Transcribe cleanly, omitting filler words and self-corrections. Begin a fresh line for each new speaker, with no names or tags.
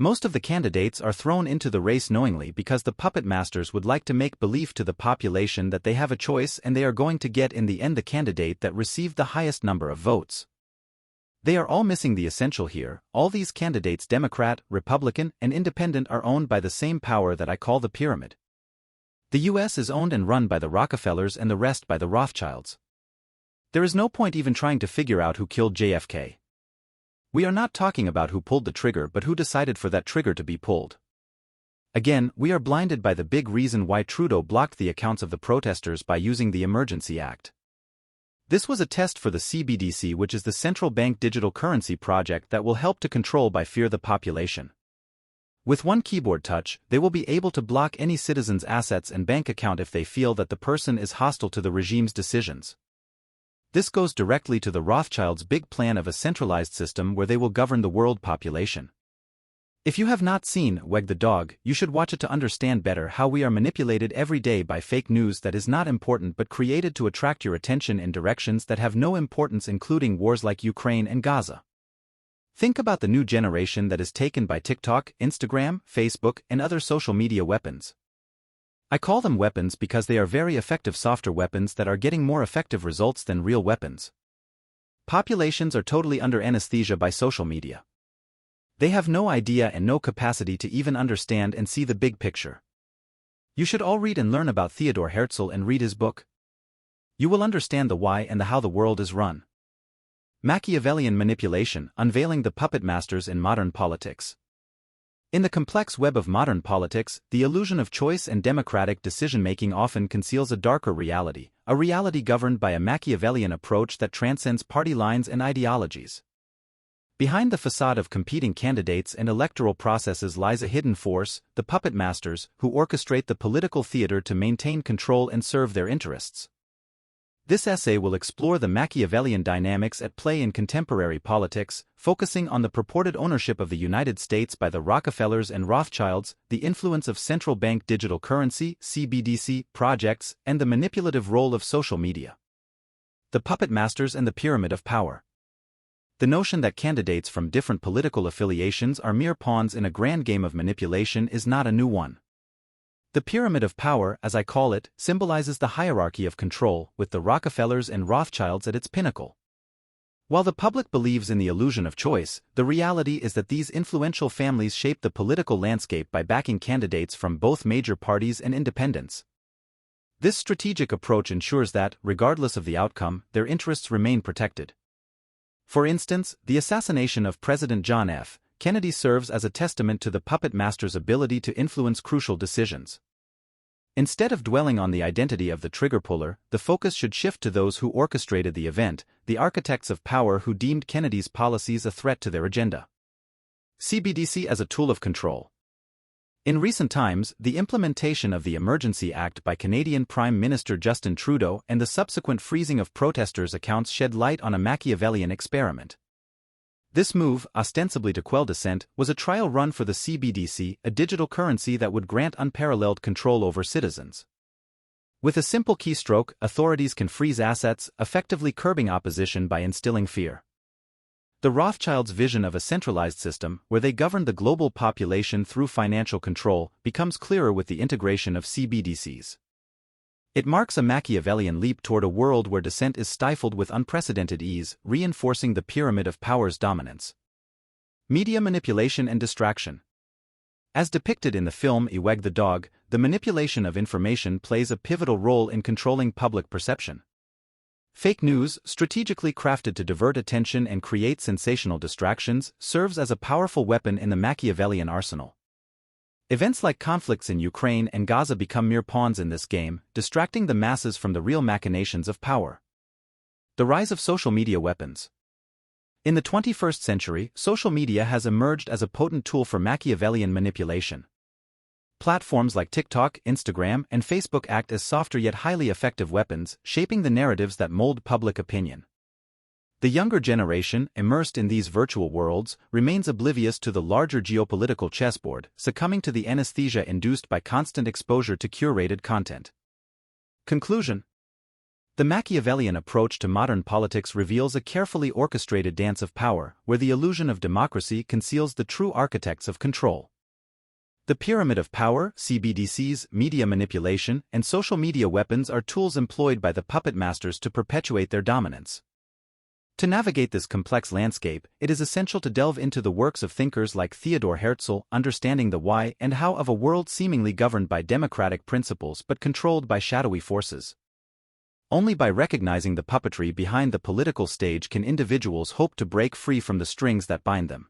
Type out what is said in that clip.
Most of the candidates are thrown into the race knowingly because the puppet masters would like to make believe to the population that they have a choice and they are going to get in the end the candidate that received the highest number of votes. They are all missing the essential here. All these candidates, Democrat, Republican, and Independent, are owned by the same power that I call the pyramid. The US is owned and run by the Rockefellers and the rest by the Rothschilds. There is no point even trying to figure out who killed JFK. We are not talking about who pulled the trigger but who decided for that trigger to be pulled. Again, we are blinded by the big reason why Trudeau blocked the accounts of the protesters by using the Emergency Act. This was a test for the CBDC, which is the central bank digital currency project that will help to control by fear the population. With one keyboard touch, they will be able to block any citizen's assets and bank account if they feel that the person is hostile to the regime's decisions. This goes directly to the Rothschilds' big plan of a centralized system where they will govern the world population. If you have not seen Wag the Dog, you should watch it to understand better how we are manipulated every day by fake news that is not important but created to attract your attention in directions that have no importance, including wars like Ukraine and Gaza. Think about the new generation that is taken by TikTok, Instagram, Facebook, and other social media weapons. I call them weapons because they are very effective softer weapons that are getting more effective results than real weapons. Populations are totally under anesthesia by social media. They have no idea and no capacity to even understand and see the big picture. You should all read and learn about Theodor Herzl and read his book. You will understand the why and the how the world is run. Machiavellian Manipulation: Unveiling the Puppet Masters in Modern Politics. In the complex web of modern politics, the illusion of choice and democratic decision-making often conceals a darker reality, a reality governed by a Machiavellian approach that transcends party lines and ideologies. Behind the facade of competing candidates and electoral processes lies a hidden force, the puppet masters, who orchestrate the political theater to maintain control and serve their interests. This essay will explore the Machiavellian dynamics at play in contemporary politics, focusing on the purported ownership of the United States by the Rockefellers and Rothschilds, the influence of central bank digital currency (CBDC) projects, and the manipulative role of social media. The puppet masters and the pyramid of power. The notion that candidates from different political affiliations are mere pawns in a grand game of manipulation is not a new one. The pyramid of power, as I call it, symbolizes the hierarchy of control, with the Rockefellers and Rothschilds at its pinnacle. While the public believes in the illusion of choice, the reality is that these influential families shape the political landscape by backing candidates from both major parties and independents. This strategic approach ensures that, regardless of the outcome, their interests remain protected. For instance, the assassination of President John F. Kennedy serves as a testament to the puppet master's ability to influence crucial decisions. Instead of dwelling on the identity of the trigger puller, the focus should shift to those who orchestrated the event, the architects of power who deemed Kennedy's policies a threat to their agenda. CBDC as a tool of control. In recent times, the implementation of the Emergency Act by Canadian Prime Minister Justin Trudeau and the subsequent freezing of protesters' accounts shed light on a Machiavellian experiment. This move, ostensibly to quell dissent, was a trial run for the CBDC, a digital currency that would grant unparalleled control over citizens. With a simple keystroke, authorities can freeze assets, effectively curbing opposition by instilling fear. The Rothschilds' vision of a centralized system, where they govern the global population through financial control, becomes clearer with the integration of CBDCs. It marks a Machiavellian leap toward a world where dissent is stifled with unprecedented ease, reinforcing the pyramid of power's dominance. Media manipulation and distraction. As depicted in the film Wag the Dog, the manipulation of information plays a pivotal role in controlling public perception. Fake news, strategically crafted to divert attention and create sensational distractions, serves as a powerful weapon in the Machiavellian arsenal. Events like conflicts in Ukraine and Gaza become mere pawns in this game, distracting the masses from the real machinations of power. The rise of social media weapons. In the 21st century, social media has emerged as a potent tool for Machiavellian manipulation. Platforms like TikTok, Instagram, and Facebook act as softer yet highly effective weapons, shaping the narratives that mold public opinion. The younger generation, immersed in these virtual worlds, remains oblivious to the larger geopolitical chessboard, succumbing to the anesthesia induced by constant exposure to curated content. Conclusion. The Machiavellian approach to modern politics reveals a carefully orchestrated dance of power, where the illusion of democracy conceals the true architects of control. The pyramid of power, CBDCs, media manipulation, and social media weapons are tools employed by the puppet masters to perpetuate their dominance. To navigate this complex landscape, it is essential to delve into the works of thinkers like Theodor Herzl, understanding the why and how of a world seemingly governed by democratic principles but controlled by shadowy forces. Only by recognizing the puppetry behind the political stage can individuals hope to break free from the strings that bind them.